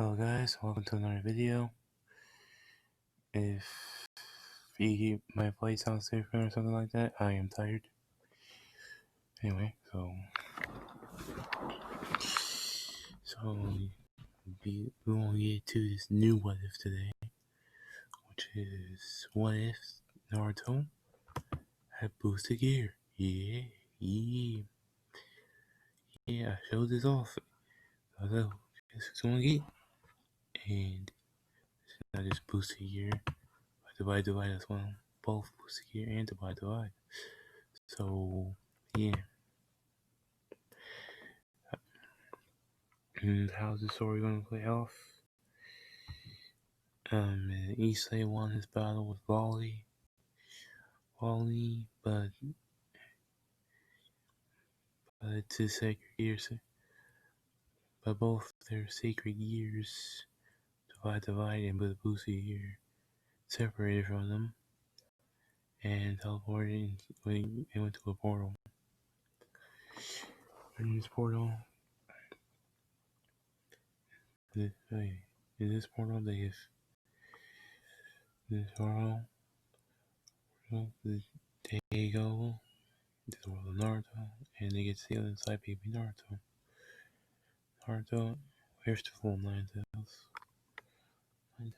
Hello guys, welcome to another video. If my voice sounds different or something like that, I am tired. Anyway, so we won't get to this new what if today, which is what if Naruto had boosted gear. Yeah. I showed this off. Although, guess who's gonna get? And it's not just boosted gear, but divide as well. Both boosted gear and divide. So, yeah. And how's the story gonna play off? Issei won his battle with Wally, but it's his sacred gears. But both their sacred gears, divide, and with Boosie here, separated from them and teleported and went to a portal. In this portal, in this portal, they go to the world of Naruto, and they get sealed inside baby Naruto. Where's the full Nine Tails, and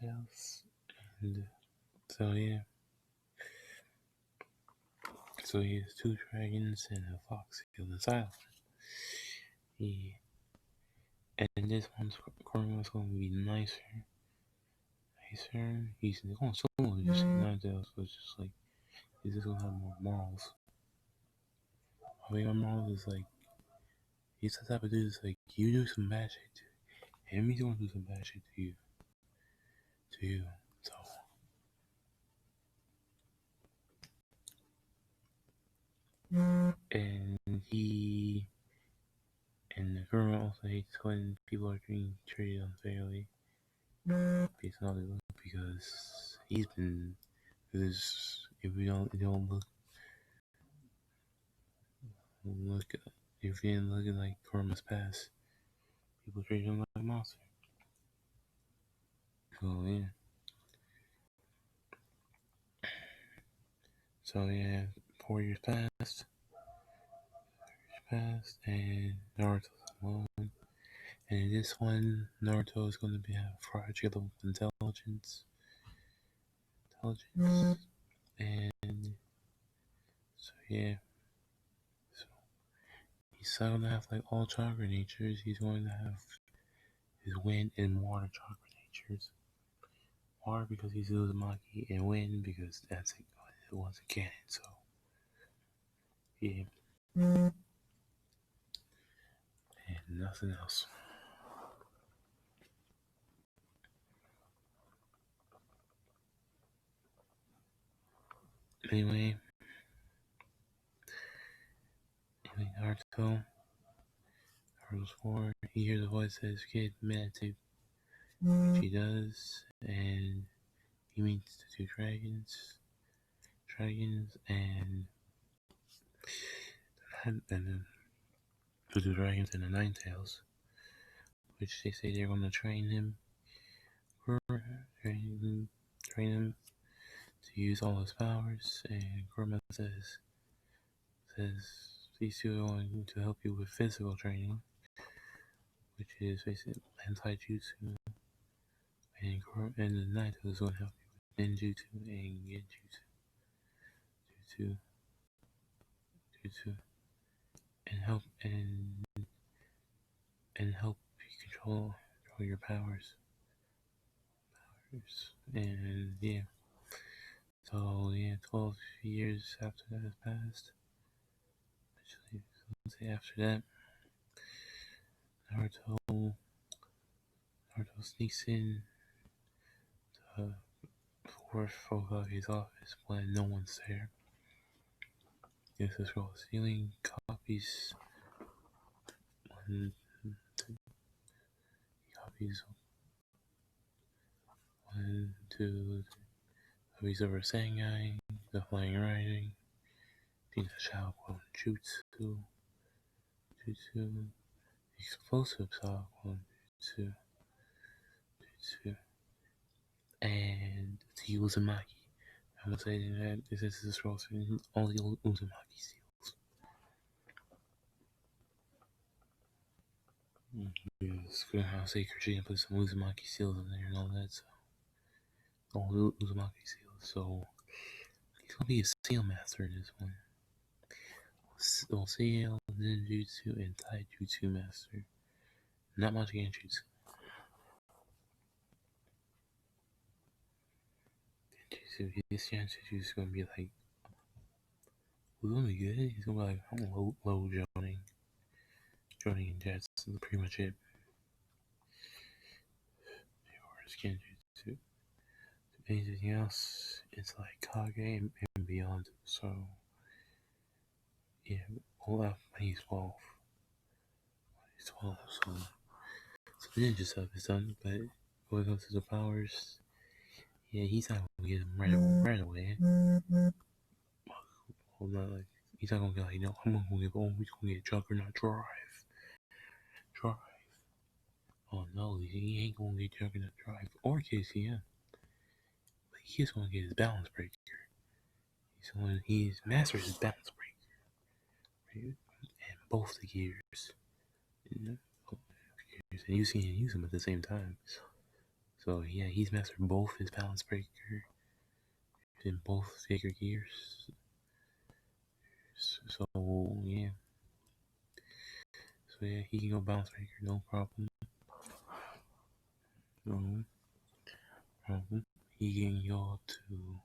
so yeah. So he has two dragons and a fox sealed inside of him. Yeah. And this one's corner is going to be nicer. He's going solo just Nine Tails, so it's just like he's just gonna have more morals. I mean, my morals is like he's the type of dude that's like you do some bad shit to him, he's gonna do some bad shit to you. So and the government also hates when people are being treated unfairly based on how they look, because if we don't look if we ain't looking like Kurama's past, people treat him like a monster. So yeah. So yeah, 4 years passed, and Naruto's alone. And in this one, Naruto is going to have fraudulent intelligence. And so yeah, so he's not gonna have like all chakra natures. He's going to have his wind and water chakra natures. Water because he's Uzumaki, and wind because that's it wasn't canon. So yeah, and nothing else. Anyway, Naruto's 4. He hears a voice that says, "Kid, meditate." She does, and he meets the two dragons, and the two dragons and the Nine Tails, which they say they're going to train him to use all his powers. And Kurama says these two are going to help you with physical training, which is basically anti-jutsu, and the Nine Tails is going to help you with ninjutsu and genjutsu. And help you control your powers. And yeah. So yeah, 12 years after that has passed. Actually, let's say after that, Naruto sneaks in to fourth Hokage's office when no one's there. Gets this girl stealing copies. One of her Sengai, the flying riding, the Shao Quan Jutsu, explosive Shao Quan Jutsu, Jutsu, and the Uzumaki. I would say that this is this roster and all the Uzumaki seals. Yes, good how Sacred Tree and put some Uzumaki seals in there and all that, so all the Uzumaki seals. So he's gonna be a seal master in this one. We'll seal, ninjutsu, and taijutsu master. Not much genjutsu. His genjutsu is gonna be like, it's gonna be good. He's gonna be like low joining and that's pretty much it. His genjutsu. Anything else, it's like Kage and beyond. So yeah, all out when he's 12. He's 12, so the ninja stuff is done, but when it comes to the powers, yeah, he's not gonna get them right away. Well, not like he's not gonna get like, I'm gonna get he's gonna get Juggernaut Drive. Oh no, he ain't gonna get Juggernaut Drive or KCM. But he's gonna get his balance breaker. He's masters his balance breaker. Right? And both the gears. And you see him use them at the same time. So yeah, he's mastered both his balance breaker in both figure gears. So yeah. So yeah, he can go balance breaker, no problem. No problem. He can go to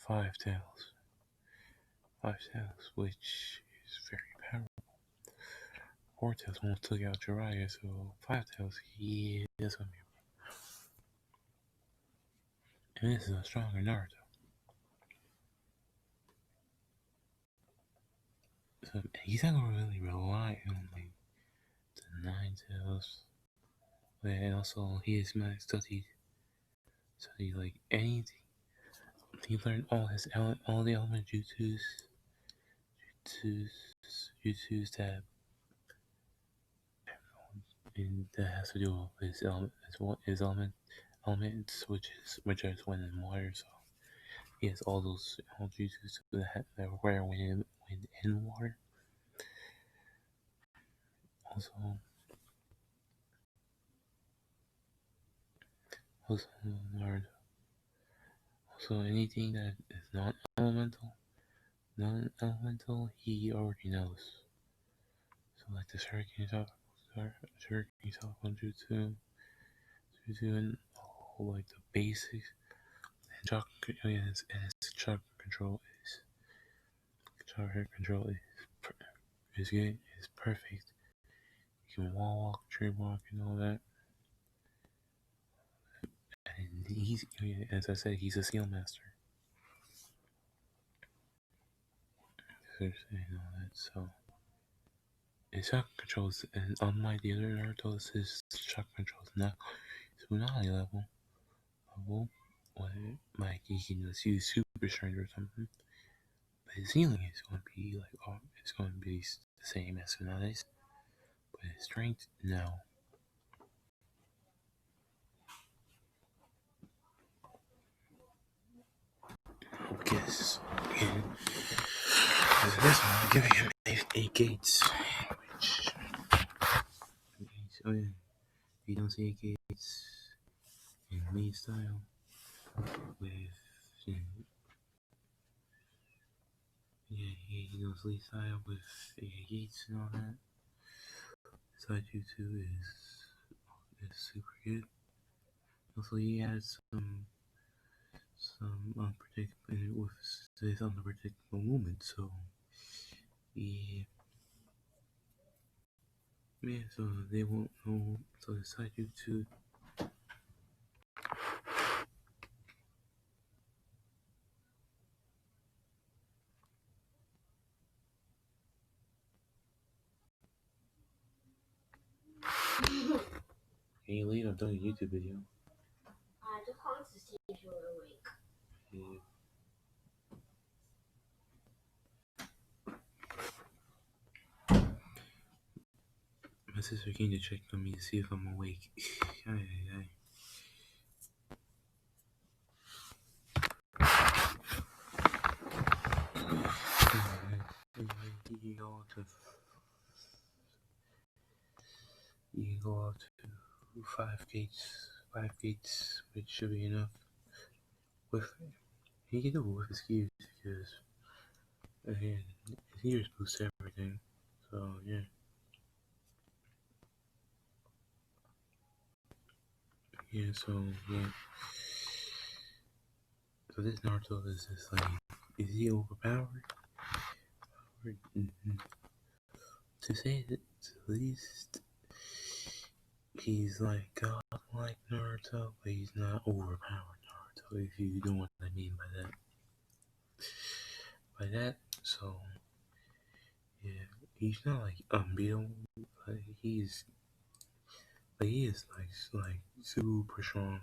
5 tails. 5 tails, which is very powerful. 4 tails almost took out Jiraiya, so 5 tails, yeah, that's gonna be. And this is a stronger Naruto. So he's not gonna really rely on like the 9 tails. And also he is studied like anything. He learned all the element jutsus that and that has to do with his elements, which is wind and water. So he has all those jutsus that require wind and water. Also learned also anything that is non-elemental, he already knows. So like the Shuriken Jutsu, and all like the basics. And chakra control is good. Is perfect. You can wall walk, tree walk, and all that. And he's, as I said, he's a seal master. And all that. So his chakra controls, and unlike the other Naruto's, his chakra controls now Tsunade level. Like he can just use super strength or something. But his healing is going to be like, it's going to be the same as Tsunade's. But his strength, no. Guess again. For this one, I'm giving him 8 gates. Oh yeah, you don't see 8 gates in lead style with he goes lead style with 8 gates and all that. Side 2 is super good. Also, he has some unpredictable movement. So yeah, so they won't know. So the side 2. Can you leave? I'm doing a YouTube video. I just wanted to see if you were awake. Yeah. My sister came to check on me to see if I'm awake. Ay. go out to 5 gates, which should be enough. With he can do it with his gears because again, his gears boost everything. So yeah. Yeah, so yeah. So this Naruto is just like, is he overpowered? Mm-hmm. To say that at least he's like God like Naruto, but he's not overpowered Naruto, if you know what I mean by that. So yeah, he's not like unbeatable, but he is like super strong.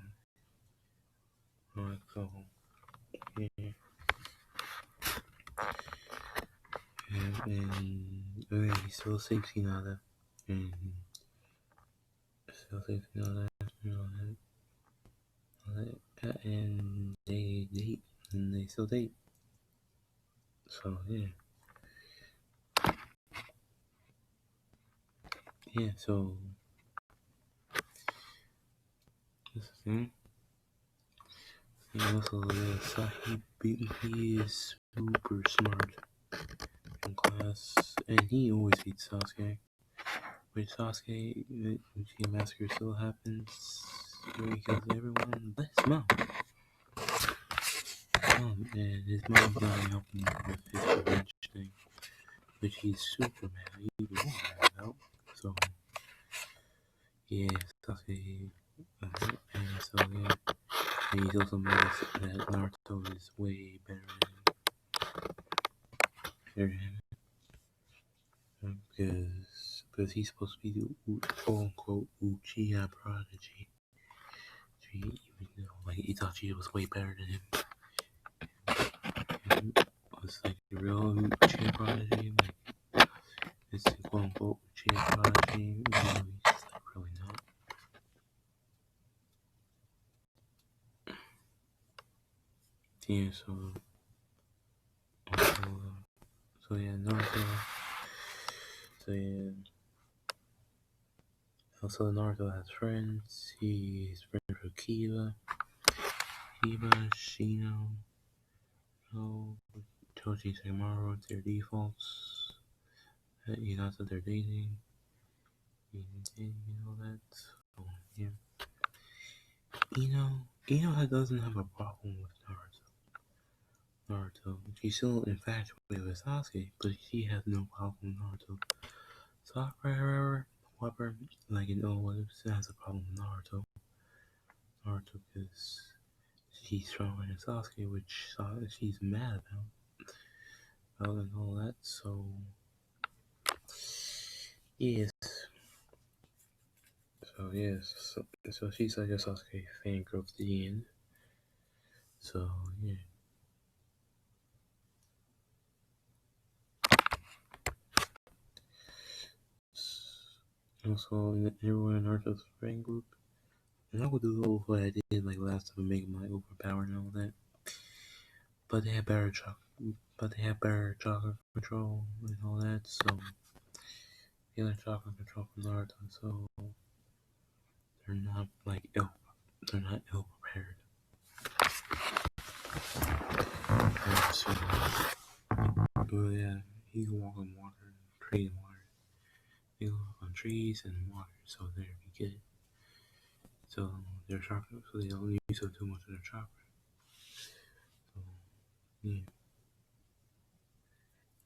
So yeah, and he still saves Hinata, and still saves Hinata, and and they date, and they still date. So yeah. So this thing. And also, the Sahib, he is super smart in class, and he always beats Sasuke. With Sasuke, the Uchiha Massacre still happens, where he kills everyone but his mom. And his mom not helping him with his revenge thing, which he's super mad, even more mad about. So, yeah, Sasuke, and so yeah, and he's also mad that Naruto is way better than him. Because he's supposed to be the quote unquote Uchiha prodigy. Even though like Itachi was way better than him. And was like the real Uchiha prodigy. Like it's the quote unquote Uchiha prodigy. Even though he's just like really not. Yeah, so yeah, Naruto. So yeah. Also, Naruto has friends. He's friends with Kiba, Shino, no, Toji Samaru, their defaults. Not that they're dating. And all that. So, yeah. Ino doesn't have a problem with Naruto. She's still infatuated with Sasuke, but she has no problem with Naruto. Sakura, however, like in all others, has a problem with Naruto, because she's stronger than Sasuke, which she's mad about and all that. So, yes. So yes. So she's like a Sasuke fangirl to the end. So yeah. Also, everyone in Naruto's friend group, and I would do what I did like last time, make my overpower and all that. But they have better chakra control and all that. So feeling chakra control from Naruto, so they're not like they're not ill prepared. So, yeah, he can walk on water, tree and water. They can walk on trees and water, so they're good. So their chakra, so they don't use so too much of their chakra. So yeah.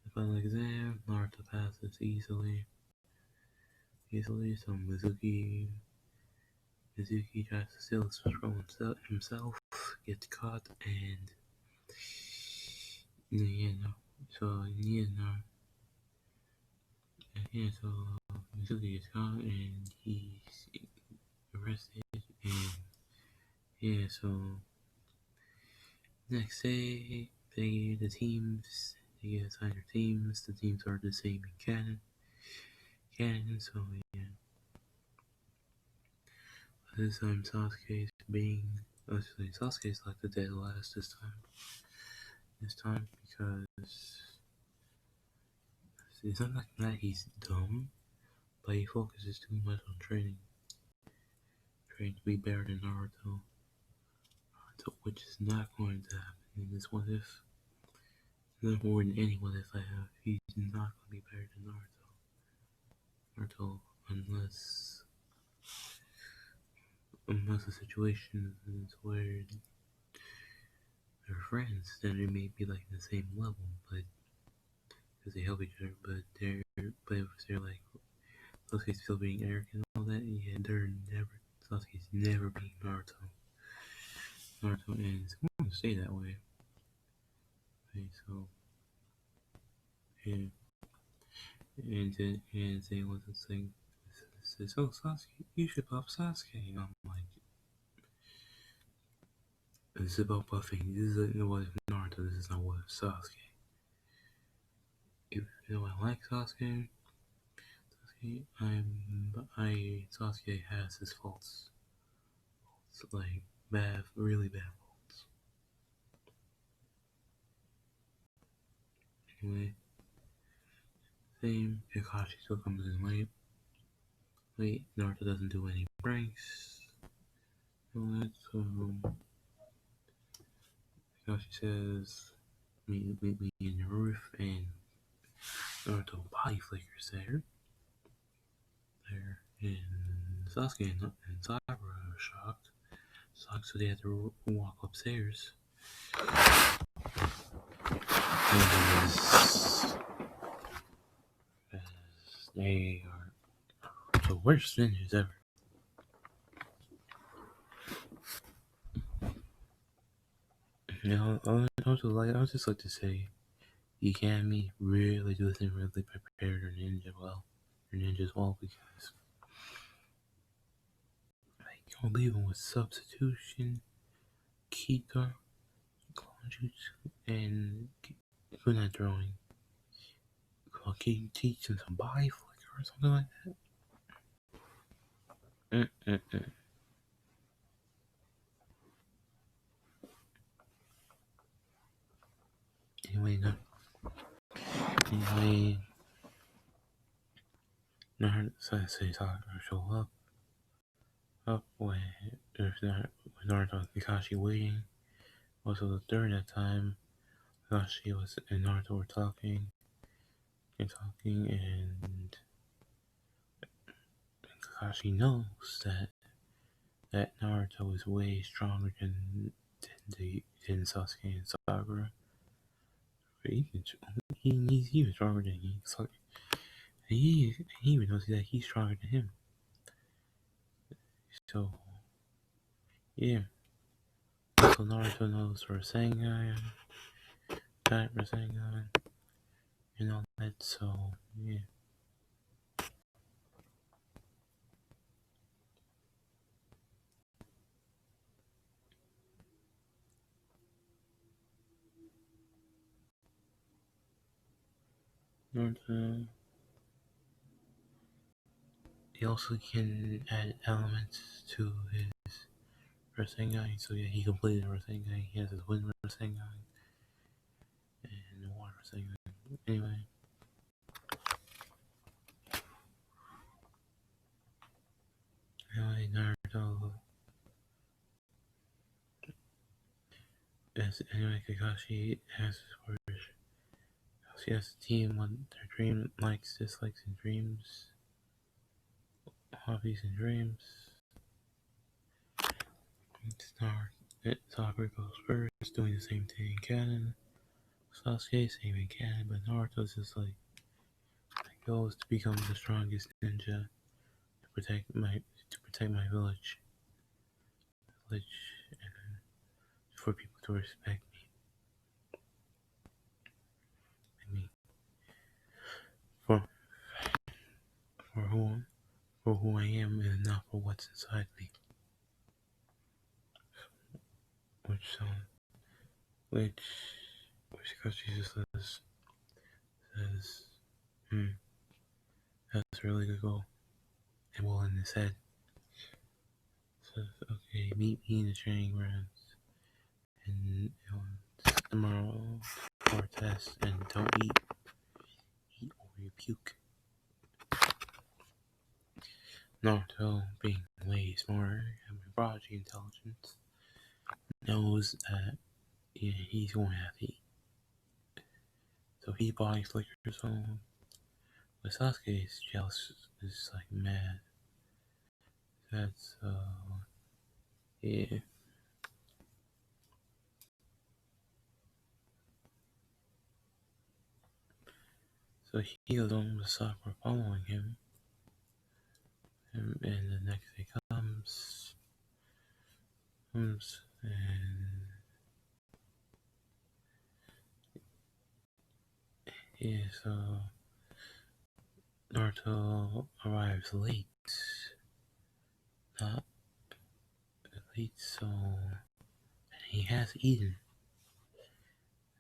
The final exam, Naruto passes easily. So Mizuki tries to steal his from himself, gets caught, and so so Mizuki gets caught and he's arrested, and so next day the teams they get assigned their teams. The teams are the same in canon. So yeah, this time Sasuke's like the dead last this time because it's not like that he's dumb, but he focuses too much on training. trained to be better than Naruto. Which is not going to happen in this What If. Not more than any What If I have. He's not going to be better than Naruto. Unless the situation is where they're friends, then they may be like the same level, but because they help each other. But if they're like Sasuke's still being arrogant and all that, yeah, Sasuke's never beating Naruto. Naruto is going to stay that way. Okay, so yeah, and they was saying, says, "Oh, Sasuke, you should buff Sasuke." And I'm like, this is about buffing. This isn't what if Naruto. This is not what if Sasuke. If you know I like Sasuke, Sasuke has his faults. It's like bad, really bad faults. Anyway, same. Kakashi still comes in late. Naruto doesn't do any pranks. Alright, so Kakashi says, meet me in the roof, and Naruto body flickers there. And Sasuke and Sakura are shocked. So they had to walk upstairs. As they are the worst ninjas ever. You know, I would just like to say, Ikami really doesn't really prepare their ninjas well because like you'll leave them with substitution, Kita, Clone and kunai throwing. Can you teach them some body flicker or something like that? Anyway, Sakura show up when there's not with Naruto and Kakashi waiting. Also, during that time, Kakashi and Naruto were talking, and Kakashi knows that Naruto is way stronger than Sasuke and Sakura. He's even stronger than Sasuke. He even knows that he's stronger than him. So, yeah. So Naruto knows Rasengan, Rasengan, and all that. So, yeah. Naruto. He also can add elements to his Rasengan. So yeah, he completed Rasengan. He has his Wind Rasengan and Water Rasengan. Anyway. Naruto. Kakashi asks for she has a team what their dream likes, dislikes, and dreams. Hobbies and dreams. Sakura goes first, doing the same thing in canon. Sasuke, same in canon, but Naruto's just like goes to become the strongest ninja to protect my village, and for people to respect me. I mean, for who I am, and not for what's inside me. Which because Jesus says, that's a really good goal. And well, in his head, says, okay, meet me in the training grounds, and tomorrow for a test, and don't eat or you puke. Naruto being way smarter prodigy intelligence, knows that he's going to have to eat. So he buys liquor on. But Sasuke is jealous, is like mad. That's yeah. So he goes on with Sakura following him. And the next day comes and yeah, so Naruto arrives late. Not late, so he has eaten.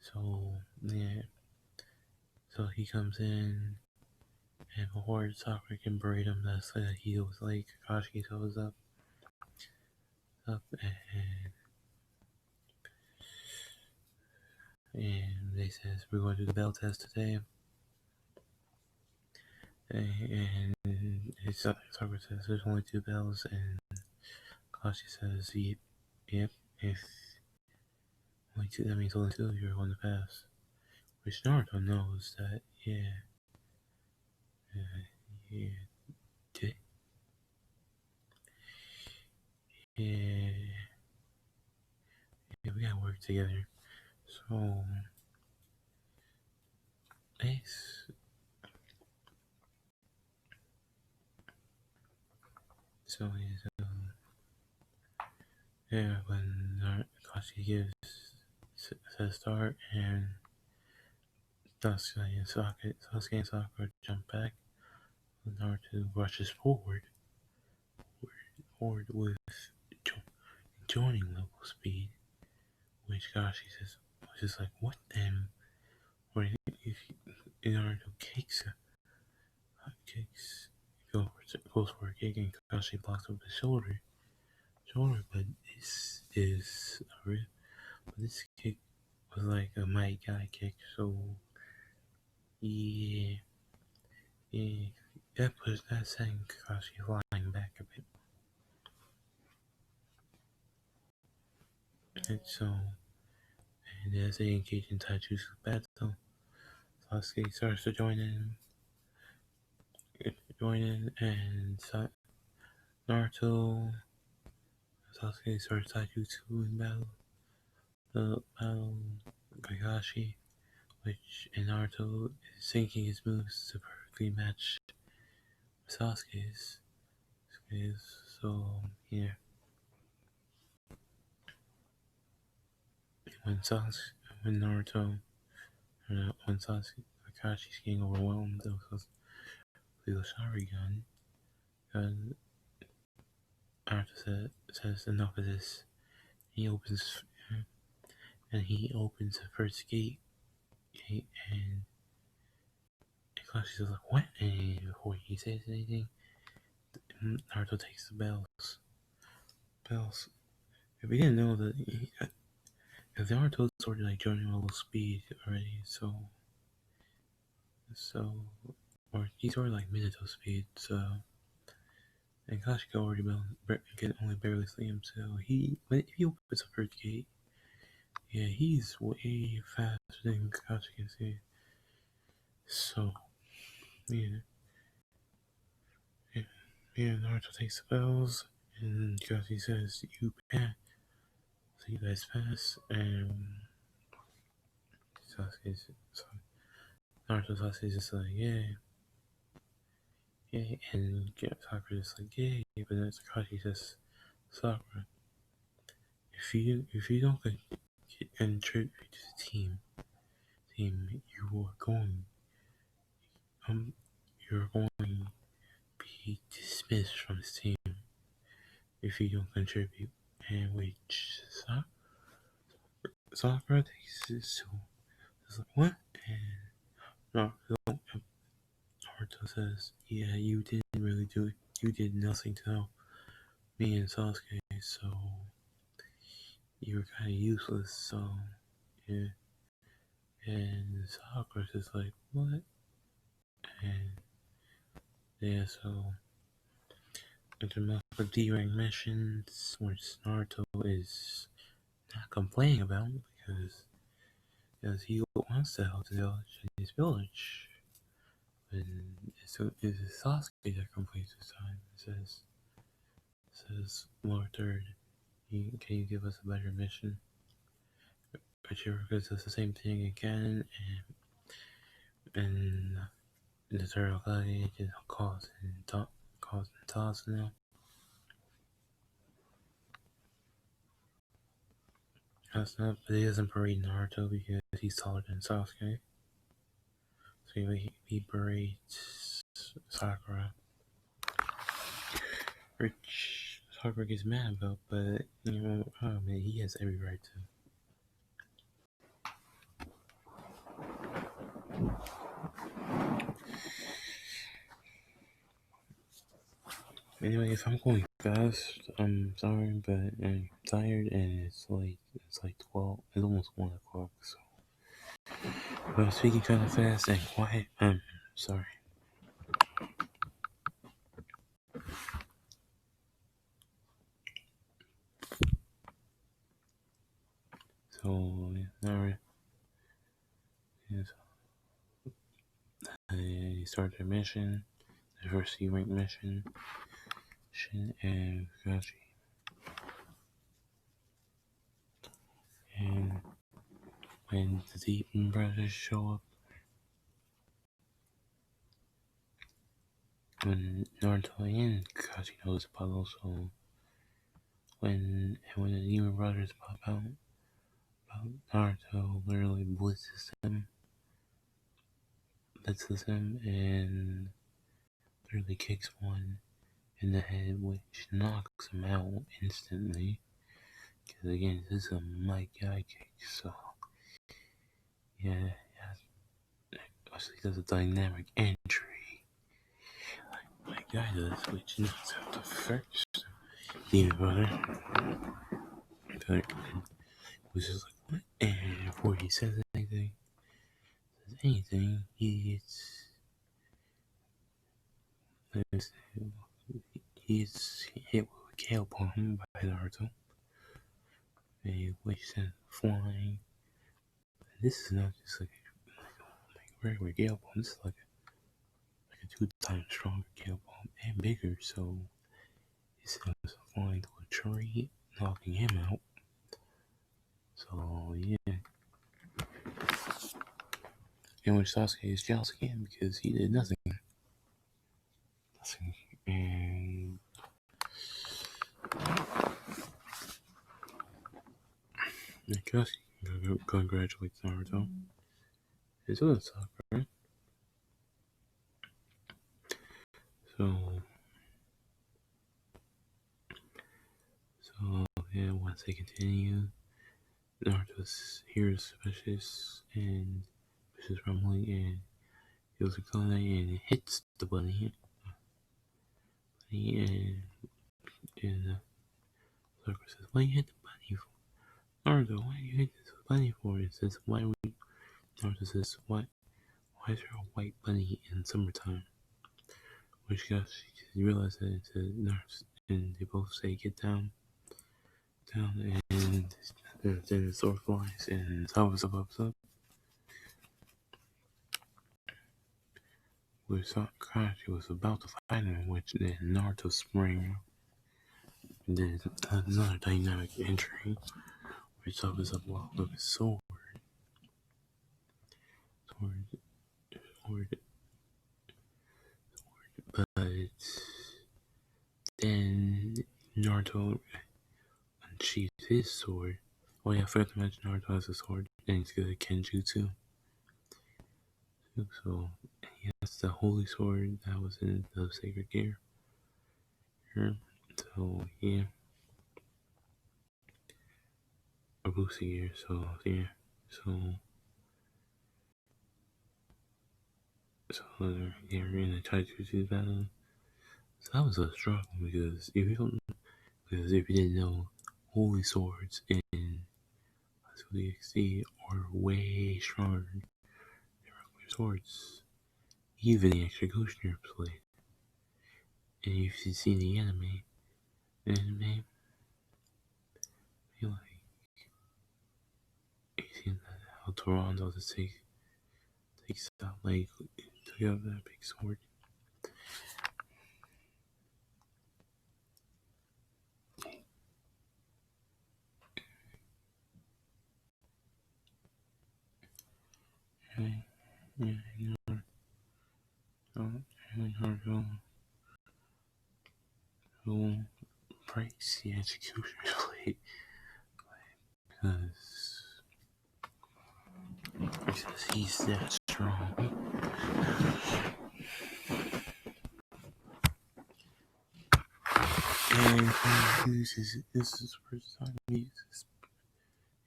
So yeah, so he comes in, and before Sakura can berate him, that's he was late. Kakashi shows up, and they says we're going to do the bell test today. And Sakura says there's only 2 bells, and Kakashi says, yep, if only 2, that means only 2 of you are going to pass. Which Naruto knows that, yeah, yeah, yeah, we gotta work together. So, nice. So, yeah, when Kakashi says start, and Sasuke and Sakura jump back, Naruto rushes forward with joining level speed, which Kakashi says, was just like, what then? Or if Naruto goes for a kick, and Kakashi blocks up his shoulder, but this kick was like a Might Guy kick, so yeah, that sent Kakashi flying back a bit. And so, and as they engage in Taijutsu battle, Sasuke starts to join in, and Naruto, Sasuke starts Taijutsu in battle Kakashi, which in Naruto is syncing his moves to perfectly match Sasuke's. So yeah, when Sasuke Kakashi's getting overwhelmed with the Sharingan, and Naruto says enough of this. He opens the first gate, and Kakashi's like, what? And before he says anything, Naruto takes the bells. If we didn't know that, if Naruto's already like joining level speed already, so or he's already like Minato speed, so and Kakashi can only barely see him, so if he opens the first gate, yeah, he's way faster than Kakashi can see. So yeah, Naruto takes the bells, and Kakashi says, "You pass." So you guys pass, and Sasuke's so Sasuke's just like, yeah, and Sakura's just like, yeah, but then Kakashi says, Sakura, if you don't contribute to the team, you are um you're going to be dismissed from this team if you don't contribute. And which Sakura takes it, so it's like, what? And Naruto says, yeah, you didn't really do it. You did nothing to help me and Sasuke, so you were kind of useless. So yeah, and Sakura's just like, what? And yeah, so Into multiple D-rank missions, which Naruto is not complaining about because he wants to help the village in his village. And it's Sasuke that complains this time. It says, Lord Third, can you give us a better mission? Because does the same thing again, and the third Hokage is causing toss now. That's not, but he doesn't berate Naruto because he's taller than Sasuke. So he berates Sakura, which Sakura gets mad about, but oh man, he has every right to. Anyway, if I'm going fast, I'm sorry, but I'm tired and it's like 12, it's almost 1 o'clock, so if I'm speaking kind of fast and quiet, I'm sorry. So, now they start their mission, the first C-rank mission, Shin and Kakashi. And when the Deep Brothers show up, when Naruto and Kakashi knows about also, when the Demon Brothers pop out, Naruto literally blitzes him, and literally kicks one in the head, which knocks him out instantly. Because again, this is a Mike Guy kick, so yeah, actually does a dynamic entry. Like Mike Guy does, which knocks out the first Demon Brother. Was just like, what? And before he says anything, he's hit with a Kale Bomb by Naruto, which sends flying. And this is not just like a regular Gale Bomb, this is like a 2 times stronger Gale Bomb and bigger, so he sends flying to a tree, knocking him out. So, yeah. And which Sasuke is jealous again because he did nothing. And Kakashi congratulates Naruto. And so does Sakura. So yeah, once they continue, Naruto hears and vicious rumbling and feels a gun and hits the bunny. And Sakura says, "Why you hit the bunny for?" Naruto, why you hit this bunny for? It says, Naruto says, why is there a white bunny in summertime? Which guys, you realize that it's a nurse, and they both say, get down, and then the sword flies, and Zabuza pops up. We saw Kakashi was about to fight him, which then Naruto sprang. And then another dynamic entry, where Zabuza walked with his sword. But then Naruto unsheathed his sword. Oh yeah, I forgot to mention Naruto has a sword, and he's good at Kenjutsu. So he has the holy sword that was in the sacred gear. So yeah, a boosted gear. So yeah, so they're in a Taijutsu battle. So that was a struggle because if you didn't know, holy swords in XD are way stronger than regular swords. Even the executioner blade. And if you've seen the anime, you like you see how Toronto takes out like took out that big sword. Yeah, you know, Naruto who praise the executioner's blade because he's that strong. And he uses this is the first time he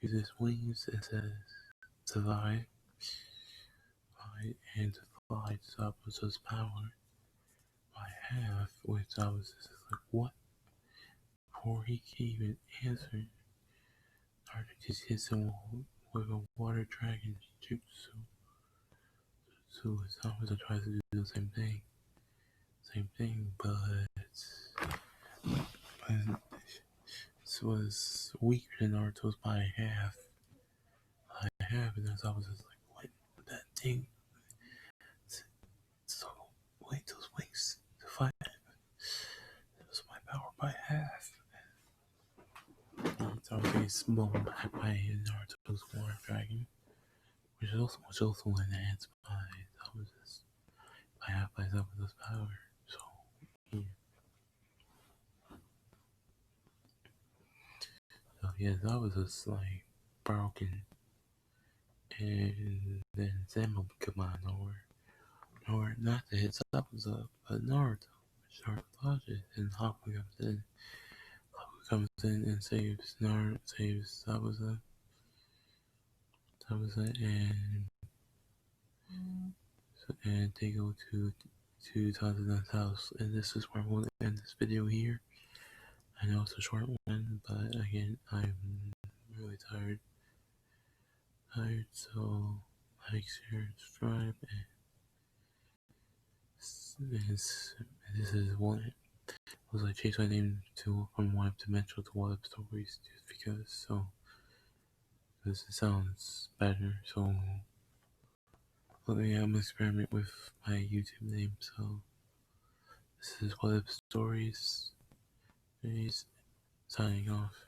uses wings and says survive, and to fly Zabuza's power by half, which Zabuza is like, what? Before he can even answer, Naruto just hits him with a water dragon jutsu. So Zabuza tries to do the same thing, but this was weaker than Naruto's by half. And then Zabuza's like, what? That thing? So, wait, those wings to fight. That was my power by half. It's always blown back by Naruto's water dragon, which is also enhanced by Zabuza's by half by Zabuza's power. So yeah. Zabuza's like broken, and then Zemo would come out of nowhere, not to hit Zabuza, but Naruto. Naruto dodges, and Haku comes in and saves Zabuza, and they go to Tazana's house. And this is where we'll end this video here. I know it's a short one, but again, I'm really tired. So like, share, subscribe, and this is one. Was I changed my name from Web Dimensional to Web Stories just because, so this sounds better. So let me experiment with my YouTube name. So this is Web Stories. Signing off.